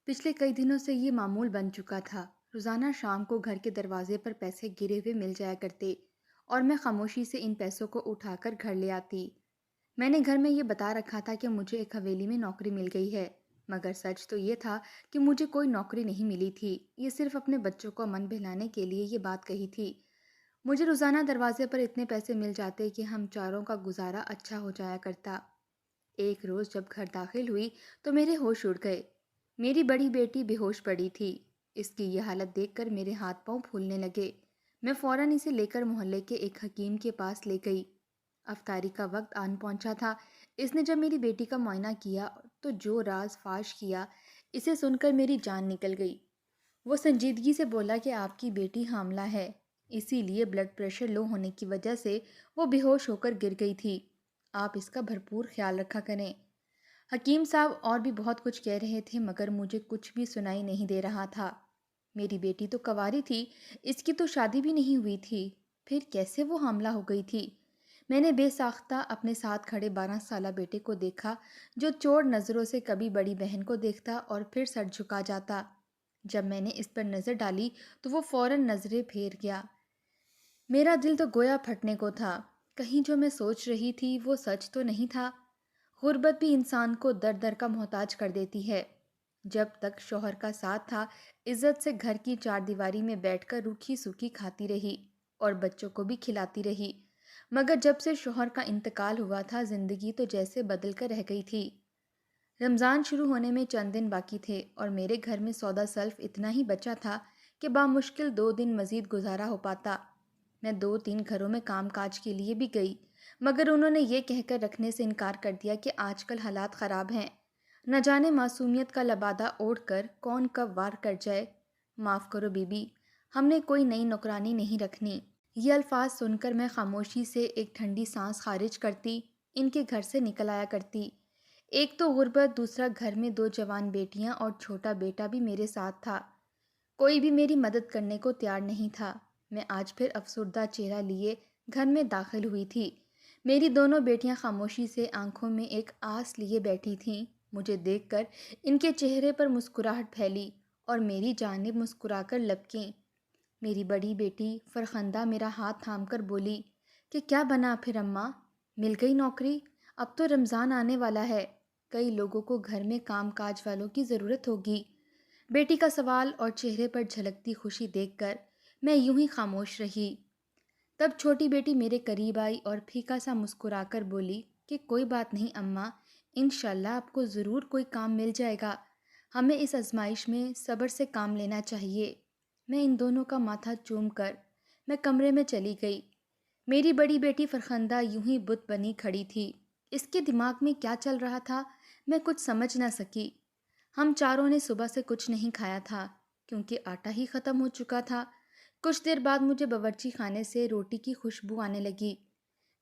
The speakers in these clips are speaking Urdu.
پچھلے کئی دنوں سے یہ معمول بن چکا تھا۔ روزانہ شام کو گھر کے دروازے پر پیسے گرے ہوئے مل جایا کرتے اور میں خاموشی سے ان پیسوں کو اٹھا کر گھر لے آتی۔ میں نے گھر میں یہ بتا رکھا تھا کہ مجھے ایک حویلی میں نوکری مل گئی ہے، مگر سچ تو یہ تھا کہ مجھے کوئی نوکری نہیں ملی تھی۔ یہ صرف اپنے بچوں کو من بہلانے کے لیے یہ بات کہی تھی۔ مجھے روزانہ دروازے پر اتنے پیسے مل جاتے کہ ہم چاروں کا گزارا اچھا ہو جایا کرتا۔ ایک روز جب گھر داخل ہوئی تو میرے ہوش اڑ گئے۔ میری بڑی بیٹی بے ہوش پڑی تھی۔ اس کی یہ حالت دیکھ کر میرے ہاتھ پاؤں پھولنے لگے۔ میں فوراً اسے لے کر محلے کے ایک حکیم کے پاس لے گئی۔ افطاری کا وقت آن پہنچا تھا۔ اس نے جب میری بیٹی کا معائنہ کیا تو جو راز فاش کیا، اسے سن کر میری جان نکل گئی۔ وہ سنجیدگی سے بولا کہ آپ کی بیٹی حاملہ ہے، اسی لیے بلڈ پریشر لو ہونے کی وجہ سے وہ بے ہوش ہو کر گر گئی تھی۔ آپ اس کا بھرپور خیال رکھا کریں۔ حکیم صاحب اور بھی بہت کچھ کہہ رہے تھے مگر مجھے کچھ بھی سنائی نہیں دے رہا تھا۔ میری بیٹی تو کنواری تھی، اس کی تو شادی بھی نہیں ہوئی تھی، پھر کیسے وہ حاملہ ہو گئی تھی؟ میں نے بے ساختہ اپنے ساتھ کھڑے 12 سالہ بیٹے کو دیکھا جو چوڑ نظروں سے کبھی بڑی بہن کو دیکھتا اور پھر سر جھکا جاتا۔ جب میں نے اس پر نظر ڈالی تو وہ فوراً نظریں پھیر گیا۔ میرا دل تو گویا پھٹنے کو تھا، کہیں جو میں سوچ رہی تھی وہ سچ تو نہیں تھا۔ غربت بھی انسان کو در در کا محتاج کر دیتی ہے۔ جب تک شوہر کا ساتھ تھا، عزت سے گھر کی چار دیواری میں بیٹھ کر روکھی سوکھی کھاتی رہی اور بچوں کو بھی کھلاتی رہی، مگر جب سے شوہر کا انتقال ہوا تھا زندگی تو جیسے بدل کر رہ گئی تھی۔ رمضان شروع ہونے میں چند دن باقی تھے اور میرے گھر میں سودا سلف اتنا ہی بچا تھا کہ بامشکل 2 دن مزید گزارا ہو پاتا۔ میں 2-3 گھروں میں کام کاج کے لیے بھی گئی مگر انہوں نے یہ کہہ کر رکھنے سے انکار کر دیا کہ آج کل حالات خراب ہیں، نہ جانے معصومیت کا لبادہ اوڑھ کر کون کب وار کر جائے۔ معاف کرو بی بی، ہم نے کوئی نئی نوکرانی نہیں رکھنی۔ یہ الفاظ سن کر میں خاموشی سے ایک ٹھنڈی سانس خارج کرتی ان کے گھر سے نکل آیا کرتی۔ ایک تو غربت، دوسرا گھر میں 2 جوان بیٹیاں اور چھوٹا بیٹا بھی میرے ساتھ تھا۔ کوئی بھی میری مدد کرنے کو تیار نہیں تھا۔ میں آج پھر افسردہ چہرہ لیے گھر میں داخل ہوئی تھی۔ میری دونوں بیٹیاں خاموشی سے آنکھوں میں ایک آس لیے بیٹھی تھیں۔ مجھے دیکھ کر ان کے چہرے پر مسکراہٹ پھیلی اور میری جانب مسکرا کر لبکیں۔ میری بڑی بیٹی فرخندہ میرا ہاتھ تھام کر بولی کہ کیا بنا پھر اماں، مل گئی نوکری؟ اب تو رمضان آنے والا ہے، کئی لوگوں کو گھر میں کام کاج والوں کی ضرورت ہوگی۔ بیٹی کا سوال اور چہرے پر جھلکتی خوشی دیکھ کر میں یوں ہی خاموش رہی۔ تب چھوٹی بیٹی میرے قریب آئی اور پھیکا سا مسکرا کر بولی کہ کوئی بات نہیں اماں، انشاءاللہ آپ کو ضرور کوئی کام مل جائے گا، ہمیں اس آزمائش میں صبر سے کام لینا چاہیے۔ میں ان دونوں کا ماتھا چوم کر میں کمرے میں چلی گئی۔ میری بڑی بیٹی فرخندہ یوں ہی بت بنی کھڑی تھی۔ اس کے دماغ میں کیا چل رہا تھا میں کچھ سمجھ نہ سکی۔ ہم چاروں نے صبح سے کچھ نہیں کھایا تھا کیونکہ آٹا ہی ختم ہو چکا تھا۔ کچھ دیر بعد مجھے باورچی خانے سے روٹی کی خوشبو آنے لگی۔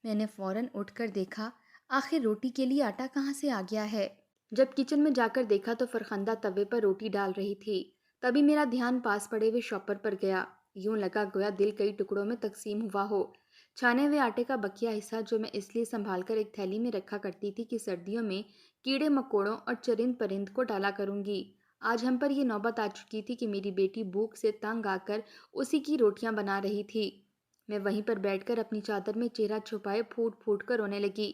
میں نے فوراً اٹھ کر دیکھا، آخر روٹی کے لیے آٹا کہاں سے آ گیا ہے؟ جب کچن میں جا کر دیکھا تو فرخندہ توے پر روٹی ڈال رہی تھی۔ تبھی میرا دھیان پاس پڑے ہوئے شاپر پر گیا۔ یوں لگا گویا دل کئی ٹکڑوں میں تقسیم ہوا ہو۔ چھانے ہوئے آٹے کا بقیہ حصہ جو میں اس لیے سنبھال کر ایک تھیلی میں رکھا کرتی تھی کہ سردیوں میں کیڑے مکوڑوں اور چرند پرند کو ڈالا کروں گی، آج ہم پر یہ نوبت آ چکی تھی کہ میری بیٹی بھوک سے تنگ آ کر اسی کی روٹیاں بنا رہی تھی۔ میں وہیں پر بیٹھ کر اپنی چادر میں چہرہ چھپائے پھوٹ پھوٹ کر رونے لگی۔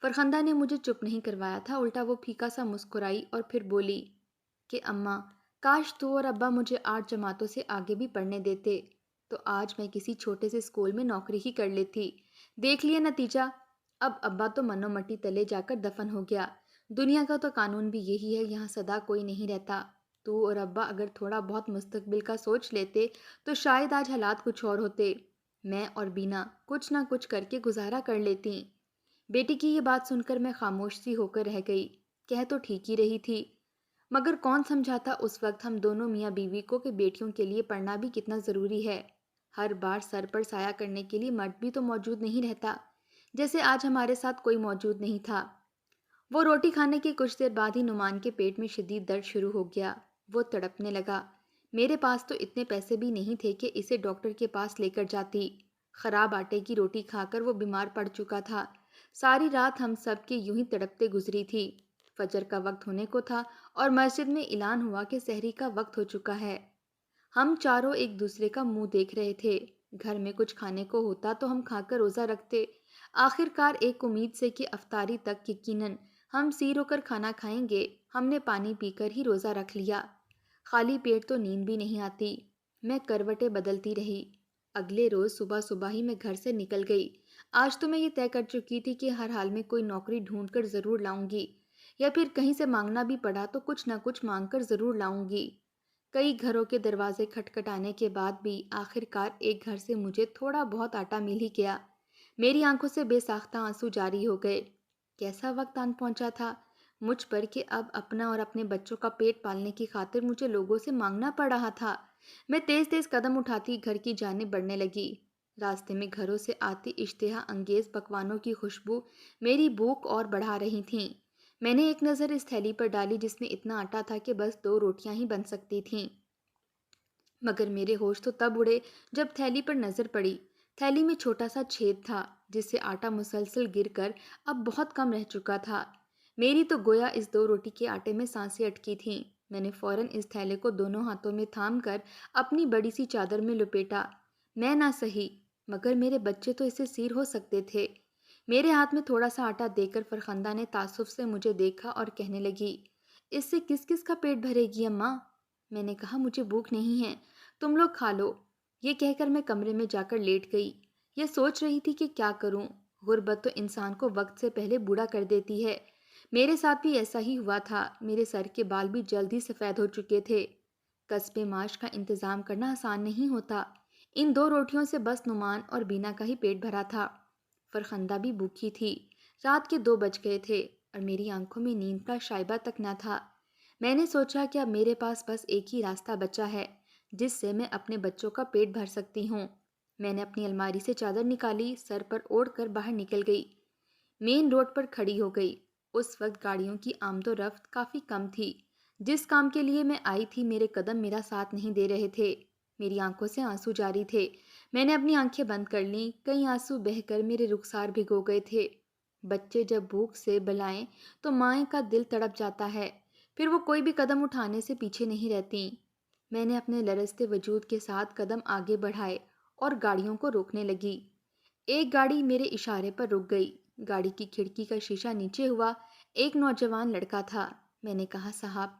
فرخندہ نے مجھے چپ نہیں کروایا تھا، الٹا وہ پھیکا سا مسکرائی اور پھر بولی کہ اماں، کاش تو اور ابا مجھے 8 جماعتوں سے آگے بھی پڑھنے دیتے تو آج میں کسی چھوٹے سے اسکول میں نوکری ہی کر لیتی۔ دیکھ لیا نتیجہ، اب ابا تو منو مٹی تلے جا کر دفن ہو گیا۔ دنیا کا تو قانون بھی یہی ہے، یہاں سدا کوئی نہیں رہتا۔ تو اور ابا اگر تھوڑا بہت مستقبل کا سوچ لیتے تو شاید آج حالات کچھ اور ہوتے۔ میں اور بینا کچھ نہ کچھ کر کے گزارا کر لیتی۔ بیٹی کی یہ بات سن کر میں خاموش سی ہو کر رہ گئی۔ کہہ تو ٹھیک ہی رہی تھی مگر کون سمجھاتا اس وقت ہم دونوں میاں بیوی کو کہ بیٹیوں کے لیے پڑھنا بھی کتنا ضروری ہے۔ ہر بار سر پر سایہ کرنے کے لیے مرد بھی تو موجود نہیں رہتا، جیسے آج ہمارے ساتھ کوئی موجود نہیں تھا۔ وہ روٹی کھانے کے کچھ دیر بعد ہی نعمان کے پیٹ میں شدید درد شروع ہو گیا۔ وہ تڑپنے لگا۔ میرے پاس تو اتنے پیسے بھی نہیں تھے کہ اسے ڈاکٹر کے پاس لے کر جاتی۔ خراب آٹے کی روٹی کھا کر وہ بیمار پڑ چکا تھا۔ ساری رات ہم سب کے یوں ہی تڑپتے گزری تھی۔ فجر کا وقت ہونے کو تھا اور مسجد میں اعلان ہوا کہ سحری کا وقت ہو چکا ہے۔ ہم چاروں ایک دوسرے کا منہ دیکھ رہے تھے۔ گھر میں کچھ کھانے کو ہوتا تو ہم کھا کر روزہ رکھتے۔ آخر کار ایک امید سے کہ افطاری تک یقیناً ہم سیر ہو کر کھانا کھائیں گے، ہم نے پانی پی کر ہی روزہ رکھ لیا۔ خالی پیٹ تو نیند بھی نہیں آتی۔ میں کروٹیں بدلتی رہی۔ اگلے روز صبح صبح ہی میں گھر سے نکل گئی۔ آج تو میں یہ طے کر چکی تھی کہ ہر حال میں کوئی نوکری ڈھونڈ کر ضرور لاؤں گی، یا پھر کہیں سے مانگنا بھی پڑا تو کچھ نہ کچھ مانگ کر ضرور لاؤں گی۔ کئی گھروں کے دروازے کھٹکھٹانے کے بعد بھی آخر کار ایک گھر سے مجھے تھوڑا بہت آٹا مل ہی گیا۔ میری آنکھوں سے بے ساختہ آنسو جاری ہو گئے۔ کیسا وقت آن پہنچا تھا مجھ پر کہ اب اپنا اور اپنے بچوں کا پیٹ پالنے کی خاطر مجھے لوگوں سے مانگنا پڑ رہا تھا۔ میں تیز تیز قدم اٹھاتی گھر کی جانب بڑھنے لگی۔ راستے میں گھروں سے آتی اشتہا انگیز پکوانوں کی خوشبو میری بھوک اور بڑھا رہی تھیں۔ میں نے ایک نظر اس تھیلی پر ڈالی جس میں اتنا آٹا تھا کہ بس 2 روٹیاں ہی بن سکتی تھیں، مگر میرے ہوش تو تب اڑے جب تھیلی پر نظر پڑی۔ تھیلی میں چھوٹا سا چھید تھا جس سے آٹا مسلسل گر کر اب بہت کم رہ چکا تھا۔ میری تو گویا اس 2 روٹی کے آٹے میں سانسیں اٹکی تھیں۔ میں نے فوراً اس تھیلے کو دونوں ہاتھوں میں تھام کر اپنی بڑی سی چادر میں لپیٹا۔ میں نہ سہی، مگر میرے بچے تو اسے سیر ہو سکتے تھے۔ میرے ہاتھ میں تھوڑا سا آٹا دے کر فرخندہ نے تعصب سے مجھے دیکھا اور کہنے لگی، اس سے کس کس کا پیٹ بھرے گی اماں؟ میں نے کہا مجھے بھوک نہیں ہے، تم لوگ کھا لو۔ یہ کہہ کر میں کمرے میں جا کر لیٹ گئی۔ یہ سوچ رہی تھی کہ کیا کروں۔ غربت تو انسان کو وقت سے پہلے بوڑھا کر دیتی ہے۔ میرے ساتھ بھی ایسا ہی ہوا تھا۔ میرے سر کے بال بھی جلد ہی سفید ہو چکے تھے۔ کسب معاش کا انتظام کرنا آسان نہیں ہوتا۔ ان 2 روٹیوں سے بس نعمان اور بینا کا ہی پیٹ بھرا تھا۔ فرخندہ بھی بھوکی تھی۔ رات کے 2 بج گئے تھے اور میری آنکھوں میں نیند کا شائبہ تک نہ تھا۔ میں نے سوچا کہ اب میرے پاس بس ایک ہی راستہ بچا ہے جس سے میں اپنے بچوں کا پیٹ بھر سکتی ہوں۔ میں نے اپنی الماری سے چادر نکالی، سر پر اوڑھ کر باہر نکل گئی۔ مین روڈ پر کھڑی ہو گئی۔ اس وقت گاڑیوں کی آمد و رفت کافی کم تھی۔ جس کام کے لیے میں آئی تھی میرے قدم میرا ساتھ نہیں دے رہے تھے۔ میری آنکھوں سے آنسو جاری تھے۔ میں نے اپنی آنکھیں بند کر لیں۔ کئی آنسو بہہ کر میرے رخسار بھگو گئے تھے۔ بچے جب بھوک سے بلائیں تو مائیں کا دل تڑپ جاتا ہے، پھر وہ کوئی بھی قدم اٹھانے سے پیچھے نہیں رہتی۔ میں نے اپنے لرزتے وجود کے ساتھ قدم آگے بڑھائے اور گاڑیوں کو روکنے لگی۔ ایک گاڑی میرے اشارے پر رک گئی۔ گاڑی کی کھڑکی کا شیشہ نیچے ہوا۔ ایک نوجوان لڑکا تھا۔ میں نے کہا، صاحب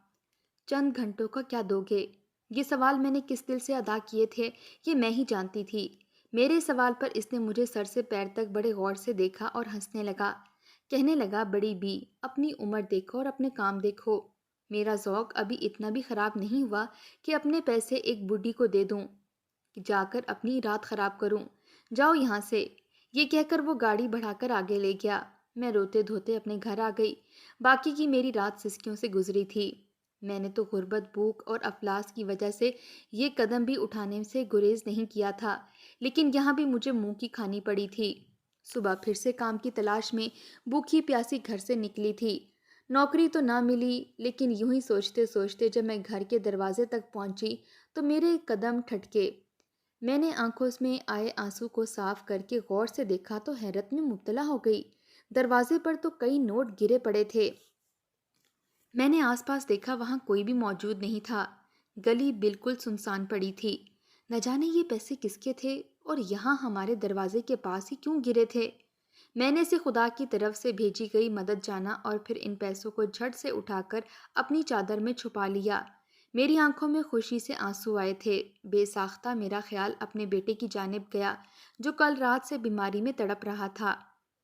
چند گھنٹوں کا کیا دو گے؟ یہ سوال میں نے کس دل سے ادا کیے تھے یہ میں ہی جانتی تھی۔ میرے سوال پر اس نے مجھے سر سے پیر تک بڑے غور سے دیکھا اور ہنسنے لگا۔ کہنے لگا، بڑی بی، اپنی عمر دیکھو اور اپنے کام دیکھو۔ میرا ذوق ابھی اتنا بھی خراب نہیں ہوا کہ اپنے پیسے ایک بڈھی کو دے دوں، جا کر اپنی رات خراب کروں۔ جاؤ یہاں سے۔ یہ کہہ کر وہ گاڑی بڑھا کر آگے لے گیا۔ میں روتے دھوتے اپنے گھر آ گئی۔ باقی کی میری رات سسکیوں سے گزری تھی۔ میں نے تو غربت، بھوک اور افلاس کی وجہ سے یہ قدم بھی اٹھانے سے گریز نہیں کیا تھا، لیکن یہاں بھی مجھے منہ کی کھانی پڑی تھی۔ صبح پھر سے کام کی تلاش میں بھوکی پیاسی گھر سے نکلی تھی۔ نوکری تو نہ ملی، لیکن یوں ہی سوچتے سوچتے جب میں گھر کے دروازے تک پہنچی تو میرے قدم ٹھٹکے۔ میں نے آنکھوں میں آئے آنسو کو صاف کر کے غور سے دیکھا تو حیرت میں مبتلا ہو گئی۔ دروازے پر تو کئی نوٹ گرے پڑے تھے۔ میں نے آس پاس دیکھا، وہاں کوئی بھی موجود نہیں تھا۔ گلی بالکل سنسان پڑی تھی۔ نہ جانے یہ پیسے کس کے تھے اور یہاں ہمارے دروازے کے پاس ہی کیوں گرے تھے؟ میں نے اسے خدا کی طرف سے بھیجی گئی مدد جانا اور پھر ان پیسوں کو جھٹ سے اٹھا کر اپنی چادر میں چھپا لیا۔ میری آنکھوں میں خوشی سے آنسو آئے تھے۔ بے ساختہ میرا خیال اپنے بیٹے کی جانب گیا جو کل رات سے بیماری میں تڑپ رہا تھا۔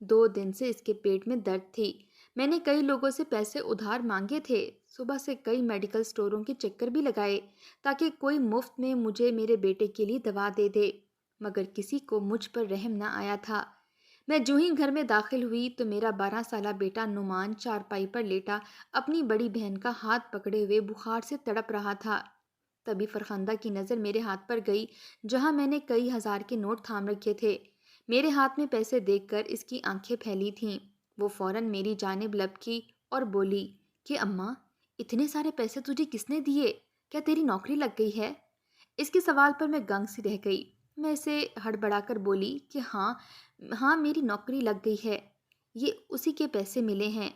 2 دن سے اس کے پیٹ میں درد تھی۔ میں نے کئی لوگوں سے پیسے ادھار مانگے تھے۔ صبح سے کئی میڈیکل سٹوروں کے چکر بھی لگائے تاکہ کوئی مفت میں مجھے میرے بیٹے کے لیے دوا دے دے، مگر کسی کو مجھ پر رحم نہ آیا تھا۔ میں جو ہی گھر میں داخل ہوئی تو میرا 12 سالہ بیٹا نعمان چارپائی پر لیٹا اپنی بڑی بہن کا ہاتھ پکڑے ہوئے بخار سے تڑپ رہا تھا۔ تبھی فرخندہ کی نظر میرے ہاتھ پر گئی جہاں میں نے کئی ہزار کے نوٹ تھام رکھے تھے۔ میرے ہاتھ میں پیسے دیکھ کر اس کی آنکھیں پھیلی تھیں۔ وہ فوراً میری جانب لپکی اور بولی کہ اماں، اتنے سارے پیسے تجھے کس نے دیے؟ کیا تیری نوکری لگ گئی ہے؟ اس کے سوال پر میں گنگ سی رہ گئی۔ میں اسے ہڑبڑا کر بولی کہ ہاں میری نوکری لگ گئی ہے، یہ اسی کے پیسے ملے ہیں۔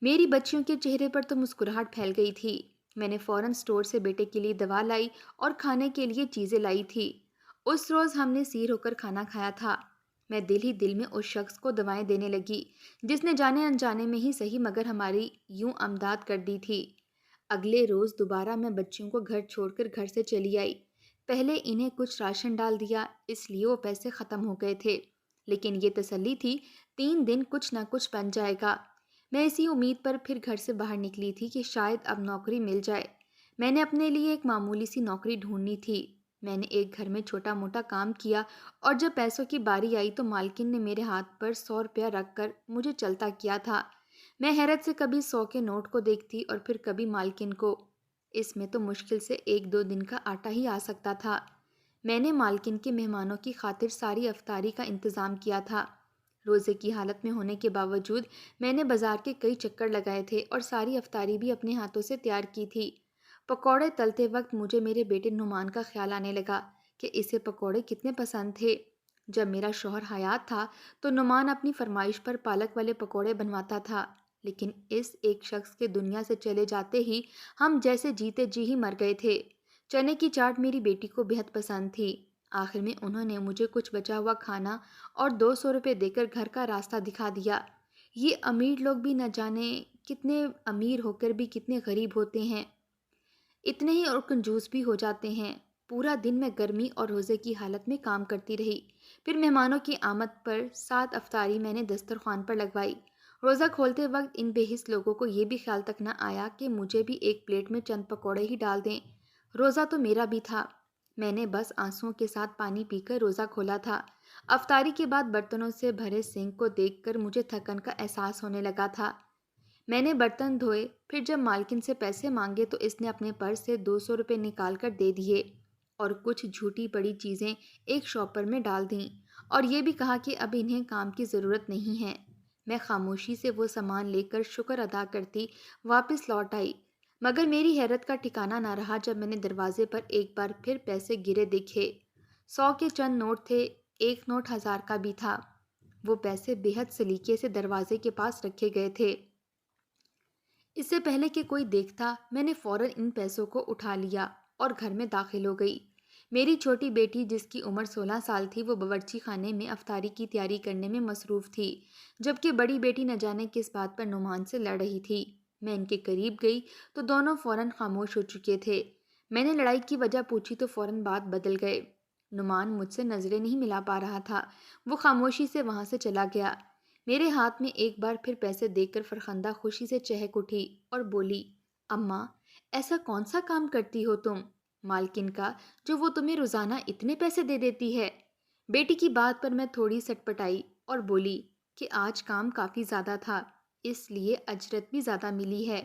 میری بچیوں کے چہرے پر تو مسکراہٹ پھیل گئی تھی۔ میں نے فوراً اسٹور سے بیٹے کے لیے دوا لائی اور کھانے کے لیے چیزیں لائی تھی۔ اس روز ہم نے سیر ہو کر کھانا کھایا تھا۔ میں دل ہی دل میں اس شخص کو دوائیں دینے لگی جس نے جانے انجانے میں ہی صحیح مگر ہماری یوں امداد کر دی تھی۔ اگلے روز دوبارہ میں بچیوں کو گھر چھوڑ کر گھر سے چلی آئی۔ پہلے انہیں کچھ راشن ڈال دیا، اس لیے وہ پیسے ختم ہو گئے تھے، لیکن یہ تسلی تھی 3 دن کچھ نہ کچھ بن جائے گا۔ میں اسی امید پر پھر گھر سے باہر نکلی تھی کہ شاید اب نوکری مل جائے۔ میں نے اپنے لیے ایک معمولی سی نوکری ڈھونڈنی تھی۔ میں نے ایک گھر میں چھوٹا موٹا کام کیا اور جب پیسوں کی باری آئی تو مالکن نے میرے ہاتھ پر 100 روپیہ رکھ کر مجھے چلتا کیا تھا۔ میں حیرت سے کبھی 100 کے نوٹ کو دیکھتی اور پھر کبھی مالکن کو۔ اس میں تو مشکل سے 1-2 دن کا آٹا ہی آ سکتا تھا۔ میں نے مالکن کے مہمانوں کی خاطر ساری افطاری کا انتظام کیا تھا۔ روزے کی حالت میں ہونے کے باوجود میں نے بازار کے کئی چکر لگائے تھے اور ساری افطاری بھی اپنے ہاتھوں سے تیار کی تھی۔ پکوڑے تلتے وقت مجھے میرے بیٹے نعمان کا خیال آنے لگا کہ اسے پکوڑے کتنے پسند تھے۔ جب میرا شوہر حیات تھا تو نعمان اپنی فرمائش پر پالک والے پکوڑے بنواتا تھا، لیکن اس ایک شخص کے دنیا سے چلے جاتے ہی ہم جیسے جیتے جی ہی مر گئے تھے۔ چنے کی چاٹ میری بیٹی کو بہت پسند تھی۔ آخر میں انہوں نے مجھے کچھ بچا ہوا کھانا اور 200 روپے دے کر گھر کا راستہ دکھا دیا۔ یہ امیر لوگ بھی نہ جانے کتنے امیر ہو کر بھی کتنے غریب ہوتے ہیں، اتنے ہی اور کنجوس بھی ہو جاتے ہیں۔ پورا دن میں گرمی اور روزے کی حالت میں کام کرتی رہی۔ پھر مہمانوں کی آمد پر 7 افطاری میں نے دسترخوان پر لگوائی۔ روزہ کھولتے وقت ان بے حس لوگوں کو یہ بھی خیال تک نہ آیا کہ مجھے بھی ایک پلیٹ میں چند پکوڑے ہی ڈال دیں۔ روزہ تو میرا بھی تھا۔ میں نے بس آنسوؤں کے ساتھ پانی پی کر روزہ کھولا تھا۔ افطاری کے بعد برتنوں سے بھرے سنک کو دیکھ کر مجھے تھکن کا احساس ہونے لگا تھا۔ میں نے برتن دھوئے، پھر جب مالکن سے پیسے مانگے تو اس نے اپنے پرس سے 200 روپے نکال کر دے دیے اور کچھ جھوٹی پڑی چیزیں ایک شاپر میں ڈال دیں اور یہ بھی کہا کہ اب انہیں کام کی ضرورت نہیں ہے۔ میں خاموشی سے وہ سامان لے کر شکر ادا کرتی واپس لوٹ آئی، مگر میری حیرت کا ٹھکانہ نہ رہا جب میں نے دروازے پر ایک بار پھر پیسے گرے دیکھے۔ 100 کے چند نوٹ تھے، ایک نوٹ 1000 کا بھی تھا۔ وہ پیسے بےحد سلیقے سے دروازے کے پاس رکھے گئے تھے۔ اس سے پہلے کہ کوئی دیکھتا میں نے فوراً ان پیسوں کو اٹھا لیا اور گھر میں داخل ہو گئی۔ میری چھوٹی بیٹی جس کی عمر 16 سال تھی وہ باورچی خانے میں افطاری کی تیاری کرنے میں مصروف تھی، جبکہ بڑی بیٹی نہ جانے کس بات پر نعمان سے لڑ رہی تھی۔ میں ان کے قریب گئی تو دونوں فوراً خاموش ہو چکے تھے۔ میں نے لڑائی کی وجہ پوچھی تو فوراً بات بدل گئے۔ نعمان مجھ سے نظریں نہیں ملا پا رہا تھا، وہ خاموشی سے وہاں سے چلا گیا۔ میرے ہاتھ میں ایک بار پھر پیسے دیکھ کر فرخندہ خوشی سے چہک اٹھی اور بولی، اماں ایسا کون سا کام کرتی ہو تم؟ مالکن کا جو وہ تمہیں روزانہ اتنے پیسے دے دیتی ہے۔ بیٹی کی بات پر میں تھوڑی سٹپٹائی اور بولی کہ آج کام کافی زیادہ تھا، اس لیے اجرت بھی زیادہ ملی ہے۔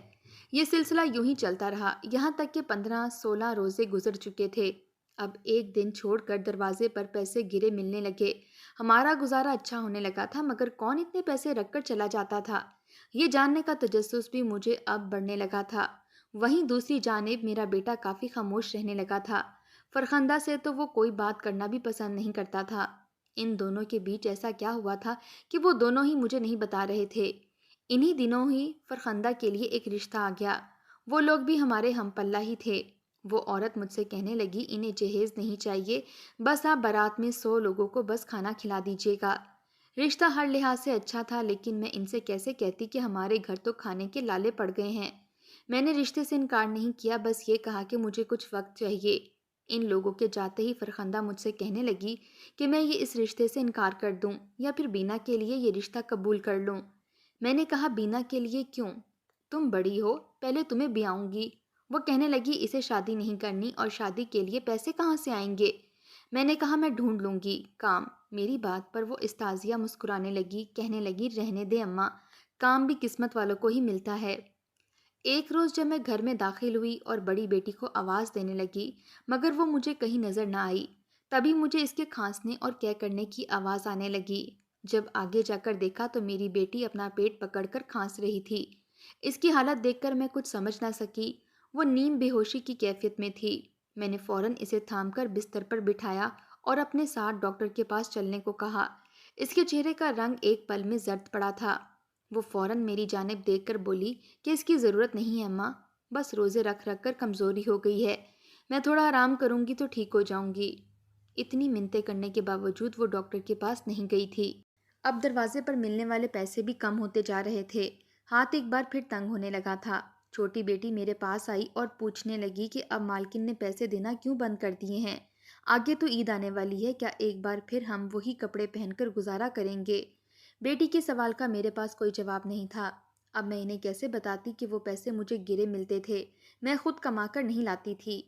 یہ سلسلہ یوں ہی چلتا رہا یہاں تک کہ 15-16 روزے گزر چکے تھے۔ اب ایک دن چھوڑ کر دروازے پر پیسے گرے ملنے لگے۔ ہمارا گزارا اچھا ہونے لگا تھا، مگر کون اتنے پیسے رکھ کر چلا جاتا تھا، یہ جاننے کا تجسس بھی مجھے اب بڑھنے لگا تھا۔ وہیں دوسری جانب میرا بیٹا کافی خاموش رہنے لگا تھا۔ فرخندہ سے تو وہ کوئی بات کرنا بھی پسند نہیں کرتا تھا۔ ان دونوں کے بیچ ایسا کیا ہوا تھا کہ وہ دونوں ہی مجھے نہیں بتا رہے تھے۔ انہی دنوں ہی فرخندہ کے لیے ایک رشتہ آ گیا۔ وہ لوگ بھی ہمارے ہم پلہ ہی تھے۔ وہ عورت مجھ سے کہنے لگی، انہیں جہیز نہیں چاہیے، بس آپ بارات میں 100 لوگوں کو بس کھانا کھلا دیجیے گا۔ رشتہ ہر لحاظ سے اچھا تھا، لیکن میں ان سے کیسے کہتی کہ ہمارے گھر تو کھانے کے لالے پڑ گئے ہیں۔ میں نے رشتے سے انکار نہیں کیا، بس یہ کہا کہ مجھے کچھ وقت چاہیے۔ ان لوگوں کے جاتے ہی فرخندہ مجھ سے کہنے لگی کہ میں یہ اس رشتے سے انکار کر دوں یا پھر بینا کے لیے یہ رشتہ قبول کر لوں۔ میں نے کہا، بینا کے لیے کیوں؟ تم بڑی ہو، پہلے تمہیں بیاؤں گی۔ وہ کہنے لگی، اسے شادی نہیں کرنی اور شادی کے لیے پیسے کہاں سے آئیں گے؟ میں نے کہا، میں ڈھونڈ لوں گی کام۔ میری بات پر وہ استازیہ مسکرانے لگی، کہنے لگی، رہنے دے اماں، کام بھی قسمت والوں کو ہی ملتا ہے۔ ایک روز جب میں گھر میں داخل ہوئی اور بڑی بیٹی کو آواز دینے لگی مگر وہ مجھے کہیں نظر نہ آئی، تبھی مجھے اس کے کھانسنے اور کیے کرنے کی آواز آنے لگی۔ جب آگے جا کر دیکھا تو میری بیٹی اپنا پیٹ پکڑ کر کھانس رہی تھی۔ اس کی حالت دیکھ کر میں کچھ سمجھ نہ سکی، وہ نیم بے ہوشی کی کیفیت میں تھی۔ میں نے فوراً اسے تھام کر بستر پر بٹھایا اور اپنے ساتھ ڈاکٹر کے پاس چلنے کو کہا۔ اس کے چہرے کا رنگ ایک پل میں زرد پڑا تھا۔ وہ فوراً میری جانب دیکھ کر بولی کہ اس کی ضرورت نہیں ہے اماں، بس روزے رکھ رکھ کر کمزوری ہو گئی ہے، میں تھوڑا آرام کروں گی تو ٹھیک ہو جاؤں گی۔ اتنی منتیں کرنے کے باوجود وہ ڈاکٹر کے پاس نہیں گئی تھی۔ اب دروازے پر ملنے والے پیسے بھی کم ہوتے جا رہے تھے، ہاتھ ایک بار پھر تنگ ہونے لگا تھا۔ چھوٹی بیٹی میرے پاس آئی اور پوچھنے لگی کہ اب مالکن نے پیسے دینا کیوں بند کر دیے ہیں؟ آگے تو عید آنے والی ہے، کیا ایک بار پھر ہم وہی کپڑے پہن کر گزارا کریں گے؟ بیٹی کے سوال کا میرے پاس کوئی جواب نہیں تھا۔ اب میں انہیں کیسے بتاتی کہ وہ پیسے مجھے گرے ملتے تھے، میں خود کما کر نہیں لاتی تھی۔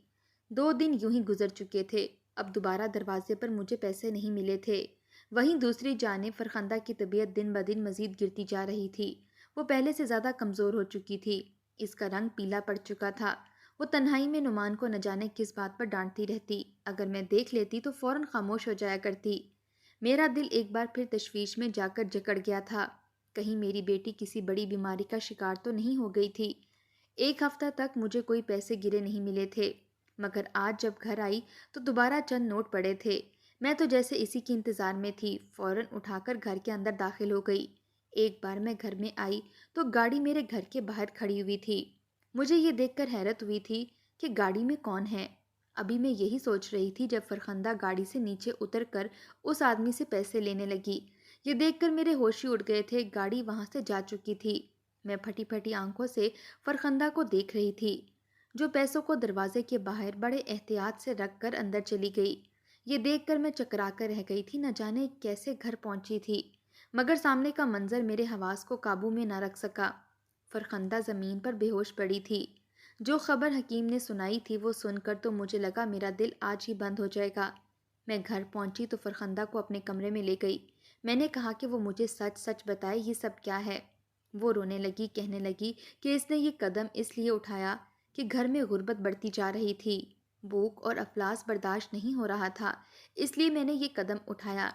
2 دن یوں ہی گزر چکے تھے، اب دوبارہ دروازے پر مجھے پیسے نہیں ملے تھے۔ وہیں دوسری جانب فرخندہ کی طبیعت دن بدن مزید گرتی جا رہی تھی۔ وہ پہلے سے زیادہ کمزور ہو چکی تھی، اس کا رنگ پیلا پڑ چکا تھا۔ وہ تنہائی میں نعمان کو نہ جانے کس بات پر ڈانٹتی رہتی، اگر میں دیکھ لیتی تو فوراً خاموش ہو جایا کرتی۔ میرا دل ایک بار پھر تشویش میں جا کر جکڑ گیا تھا، کہیں میری بیٹی کسی بڑی بیماری کا شکار تو نہیں ہو گئی تھی۔ 1 ہفتہ تک مجھے کوئی پیسے گرے نہیں ملے تھے، مگر آج جب گھر آئی تو دوبارہ چند نوٹ پڑے تھے۔ میں تو جیسے اسی کے انتظار میں تھی، فوراً اٹھا کر گھر کے اندر داخل ہو گئی۔ ایک بار میں گھر میں آئی تو گاڑی میرے گھر کے باہر کھڑی ہوئی تھی۔ مجھے یہ دیکھ کر حیرت ہوئی تھی کہ گاڑی میں کون ہے۔ ابھی میں یہی سوچ رہی تھی جب فرخندہ گاڑی سے نیچے اتر کر اس آدمی سے پیسے لینے لگی۔ یہ دیکھ کر میرے ہوش ہی اڑ گئے تھے، گاڑی وہاں سے جا چکی تھی۔ میں پھٹی پھٹی آنکھوں سے فرخندہ کو دیکھ رہی تھی، جو پیسوں کو دروازے کے باہر بڑے احتیاط سے رکھ کر اندر چلی گئی۔ یہ دیکھ کر میں چکرا کر رہ گئی تھی، نہ جانے کیسے گھر پہنچی تھی، مگر سامنے کا منظر میرے حواس کو قابو میں نہ رکھ سکا۔ فرخندہ زمین پر بے ہوش پڑی تھی۔ جو خبر حکیم نے سنائی تھی وہ سن کر تو مجھے لگا میرا دل آج ہی بند ہو جائے گا۔ میں گھر پہنچی تو فرخندہ کو اپنے کمرے میں لے گئی۔ میں نے کہا کہ وہ مجھے سچ سچ بتائے یہ سب کیا ہے۔ وہ رونے لگی، کہنے لگی کہ اس نے یہ قدم اس لیے اٹھایا کہ گھر میں غربت بڑھتی جا رہی تھی، بھوک اور افلاس برداشت نہیں ہو رہا تھا، اس لیے میں نے یہ قدم اٹھایا۔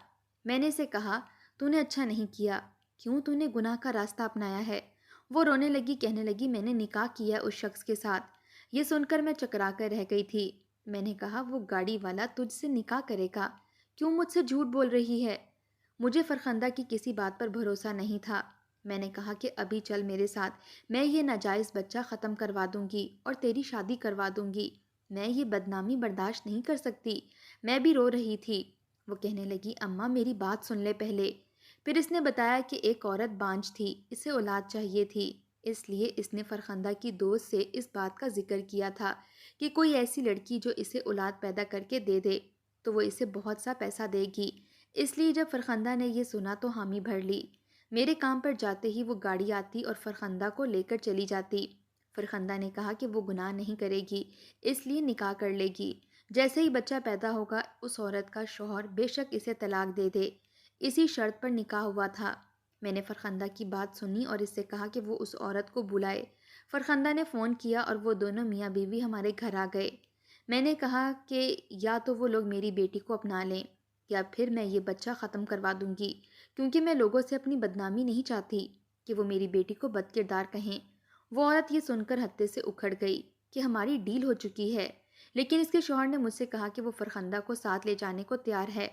میں نے اسے کہا تو نے اچھا نہیں کیا، کیوں تو نے گناہ کا راستہ اپنایا ہے؟ وہ رونے لگی، کہنے لگی میں نے نکاح کیا اس شخص کے ساتھ۔ یہ سن کر میں چکرا کر رہ گئی تھی۔ میں نے کہا وہ گاڑی والا تجھ سے نکاح کرے گا، کیوں مجھ سے جھوٹ بول رہی ہے؟ مجھے فرخندہ کی کسی بات پر بھروسہ نہیں تھا۔ میں نے کہا کہ ابھی چل میرے ساتھ، میں یہ ناجائز بچہ ختم کروا دوں گی اور تیری شادی کروا دوں گی، میں یہ بدنامی برداشت نہیں کر سکتی۔ میں بھی رو رہی تھی۔ وہ کہنے لگی اماں میری بات سن لے پہلے۔ پھر اس نے بتایا کہ ایک عورت بانجھ تھی، اسے اولاد چاہیے تھی، اس لیے اس نے فرخندہ کی دوست سے اس بات کا ذکر کیا تھا کہ کوئی ایسی لڑکی جو اسے اولاد پیدا کر کے دے دے تو وہ اسے بہت سا پیسہ دے گی۔ اس لیے جب فرخندہ نے یہ سنا تو حامی بھر لی۔ میرے کام پر جاتے ہی وہ گاڑی آتی اور فرخندہ کو لے کر چلی جاتی۔ فرخندہ نے کہا کہ وہ گناہ نہیں کرے گی، اس لیے نکاح کر لے گی۔ جیسے ہی بچہ پیدا ہوگا اس عورت کا شوہر بے شک اسے طلاق دے دے، اسی شرط پر نکاح ہوا تھا۔ میں نے فرخندہ کی بات سنی اور اس سے کہا کہ وہ اس عورت کو بلائے۔ فرخندہ نے فون کیا اور وہ دونوں میاں بیوی ہمارے گھر آ گئے۔ میں نے کہا کہ یا تو وہ لوگ میری بیٹی کو اپنا لیں یا پھر میں یہ بچہ ختم کروا دوں گی، کیونکہ میں لوگوں سے اپنی بدنامی نہیں چاہتی کہ وہ میری بیٹی کو بد کردار کہیں۔ وہ عورت یہ سن کر ہتے سے اکھڑ گئی کہ ہماری ڈیل ہو چکی ہے، لیکن اس کے شوہر نے مجھ سے کہا کہ وہ فرخندہ کو ساتھ لے جانے کو تیار ہے،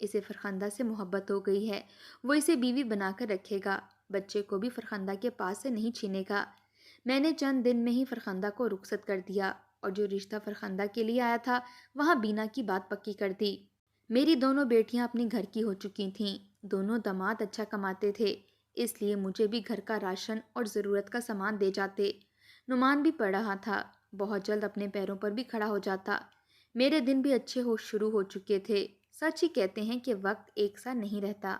اسے فرخندہ سے محبت ہو گئی ہے، وہ اسے بیوی بنا کر رکھے گا، بچے کو بھی فرخندہ کے پاس سے نہیں چھینے گا۔ میں نے چند دن میں ہی فرخندہ کو رخصت کر دیا اور جو رشتہ فرخندہ کے لیے آیا تھا وہاں بینا کی بات پکی کر دی۔ میری دونوں بیٹیاں اپنی گھر کی ہو چکی تھیں، دونوں داماد اچھا کماتے تھے، اس لیے مجھے بھی گھر کا راشن اور ضرورت کا سامان دے جاتے۔ نعمان بھی پڑھ رہا تھا، بہت جلد اپنے پیروں پر بھی کھڑا ہو جاتا۔ میرے دن بھی اچھے ہو شروع ہو چکے تھے۔ سچ ہی کہتے ہیں کہ وقت ایک سا نہیں رہتا۔